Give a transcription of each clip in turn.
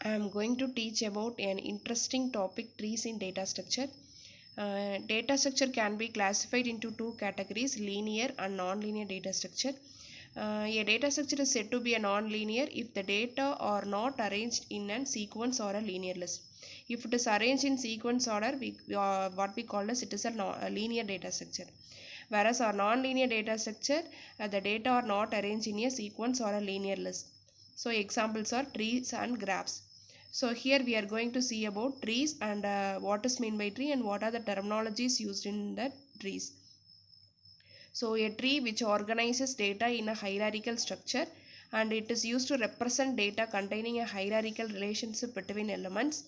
I am going to teach about an interesting topic, trees in data structure. Data structure can be classified into two categories, linear and non-linear data structure. A data structure is said to be a non-linear if the data are not arranged in a sequence or a linear list. If it is arranged in sequence order, what we call as it is a linear data structure. Whereas our non-linear data structure, the data are not arranged in a sequence or a linear list. So examples are trees and graphs. So here we are going to see about trees and what is meant by tree and what are the terminologies used in the trees. So a tree which organizes data in a hierarchical structure, and it is used to represent data containing a hierarchical relationship between elements.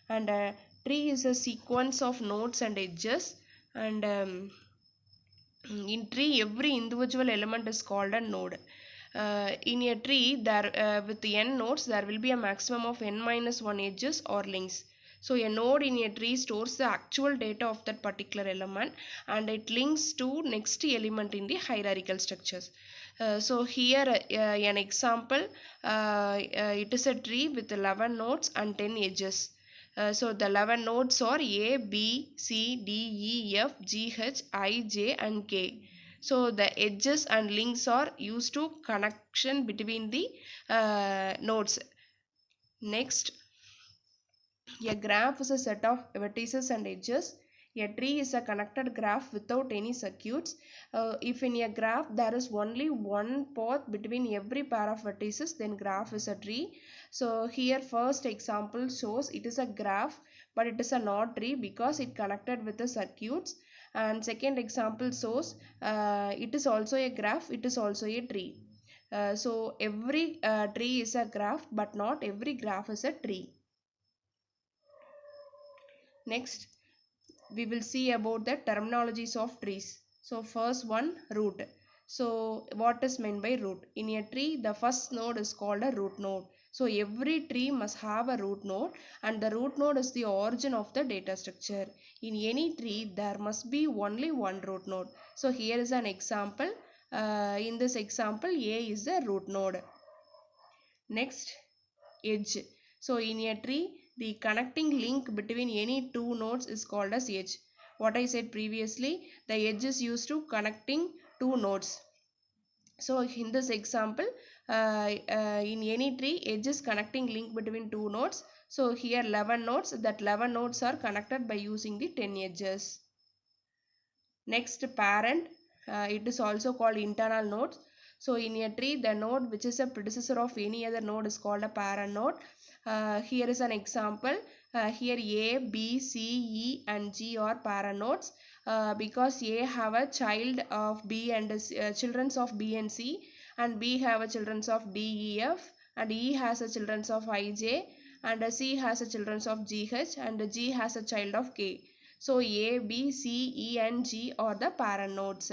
And a tree is a sequence of nodes and edges, and in tree every individual element is called a node. In a tree there with n nodes there will be a maximum of n minus 1 edges or links. So a node in a tree stores the actual data of that particular element and it links to next element in the hierarchical structures. So here an example, it is a tree with 11 nodes and 10 edges. So the 11 nodes are A, B, C, D, E, F, G, H, I, J and K. So the edges and links are used to connection between the nodes. Next, a graph is a set of vertices and edges. A tree is a connected graph without any circuits. If in a graph there is only one path between every pair of vertices, then graph is a tree. So here first example shows it is a graph, but it is a not tree because it connected with the circuits. And second example shows it is also a graph, it is also a tree. So every tree is a graph, but not every graph is a tree. Next, we will see about the terminologies of trees. So first one, root. So what is meant by root? In a tree, the first node is called a root node. So every tree must have a root node, and the root node is the origin of the data structure. In any tree, there must be only one root node. So here is an example. In this example, A is the root node. Next, edge. So in a tree, the connecting link between any two nodes is called as edge. What I said previously, the edge is used to connecting two nodes. So in this example, in any tree, edge is connecting link between two nodes. So here 11 nodes, that 11 nodes are connected by using the 10 edges. Next, parent. It is also called internal nodes. So in a tree, the node which is a predecessor of any other node is called a parent node. Here is an example. Here A, B, C, E and G are parent nodes because A have a child of B and children of B and C, and B have a children of D, E, F, and E has a children of I, J, and C has a children of G, H, and G has a child of K. So A, B, C, E and G are the parent nodes.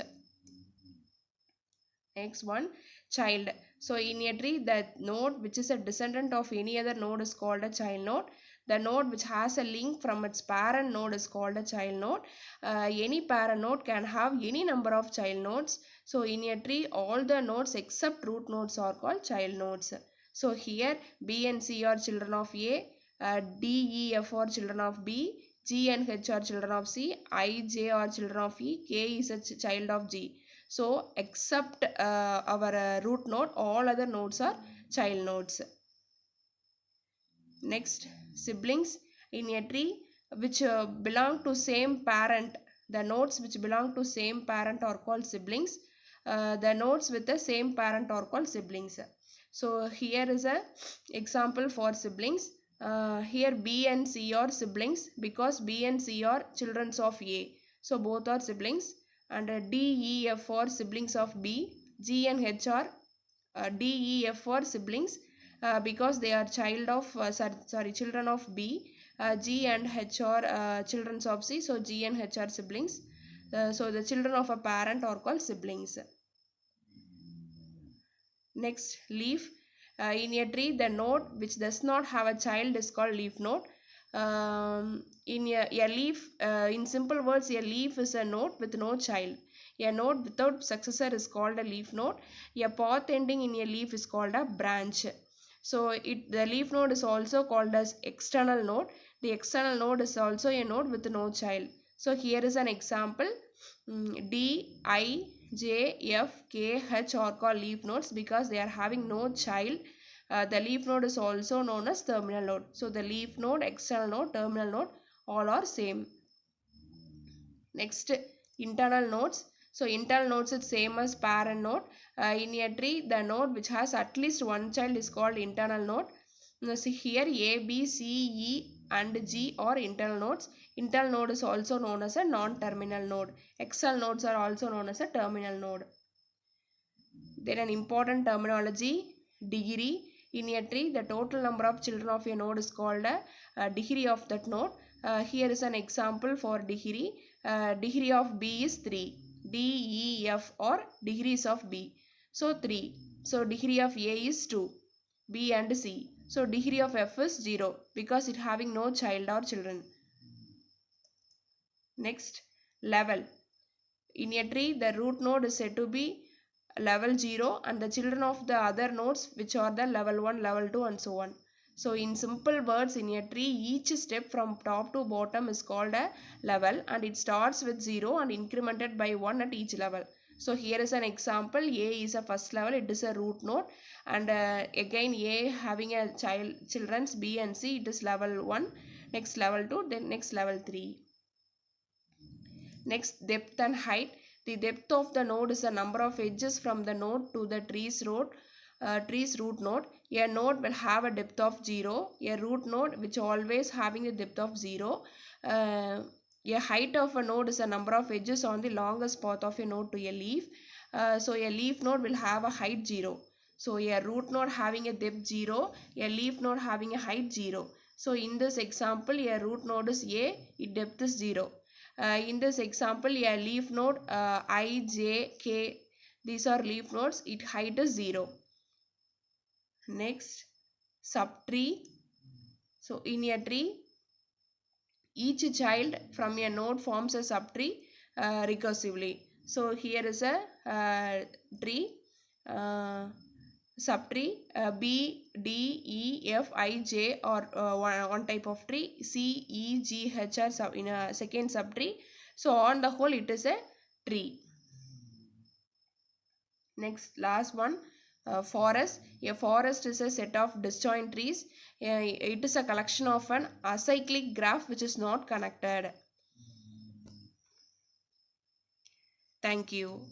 Next one, child. So in a tree, the node which is a descendant of any other node is called a child node. The node which has a link from its parent node is called a child node. Any parent node can have any number of child nodes. So in a tree, all the nodes except root nodes are called child nodes. So here B and C are children of A, D, E, F are children of B, G and H are children of C, I, J are children of E, K is a child of G. So except our root node, all other nodes are child nodes. Next, siblings. In a tree which belong to same parent, the nodes which belong to same parent are called siblings. The nodes with the same parent are called siblings. So here is a example for siblings. Here B and C are siblings because B and C are children of A. So both are siblings. And D, E, F are siblings of B. G and H are D, E, F are siblings because they are children of B. G and H are children of C. So G and H are siblings. So the children of a parent are called siblings. Next, leaf. In a tree, the node which does not have a child is called leaf node. In a leaf, in simple words, a leaf is a node with no child. A node without successor is called a leaf node. A path ending in a leaf is called a branch. So the leaf node is also called as external node. The external node is also a node with no child. So here is an example. D, I, J, F, K, H are called leaf nodes because they are having no child. The leaf node is also known as terminal node. So the leaf node, external node, terminal node, all are same. Next, internal nodes. So internal nodes is same as parent node. In a tree, the node which has at least one child is called internal node. Now see here A, B, C, E and G are internal nodes. Internal node is also known as a non-terminal node. External nodes are also known as a terminal node. Then an important terminology, degree. In a tree, the total number of children of a node is called a degree of that node. Here is an example for degree. Degree of B is 3. D, E, F or degrees of B. So 3. So degree of A is 2. B and C. So degree of F is 0 because it having no child or children. Next, level. In a tree, the root node is said to be level 0 and the children of the other nodes which are the level 1, level 2 and so on. So in simple words, in a tree, each step from top to bottom is called a level and it starts with 0 and incremented by 1 at each level. So here is an example. A is a first level, it is a root node, and again A having a children's B and C, it is level 1, next level 2, then next level 3. Next, depth and height. The depth of the node is the number of edges from the node to the tree's root node. A node will have a depth of 0. A root node which always having a depth of 0. A height of a node is the number of edges on the longest path of a node to a leaf. So a leaf node will have a height 0. So a root node having a depth 0. A leaf node having a height 0. So in this example, a root node is A, its depth is 0. In this example, a leaf node I, J, K, these are leaf nodes, its height is 0. Next, subtree. So in a tree, each child from a node forms a subtree recursively. So here is a tree, subtree. B, D, E, F, I, J or one type of tree. C, E, G, H are in a second subtree. So on the whole, it is a tree. Next, last one, forest. A forest is a set of disjoint trees. It is a collection of an acyclic graph which is not connected. Thank you.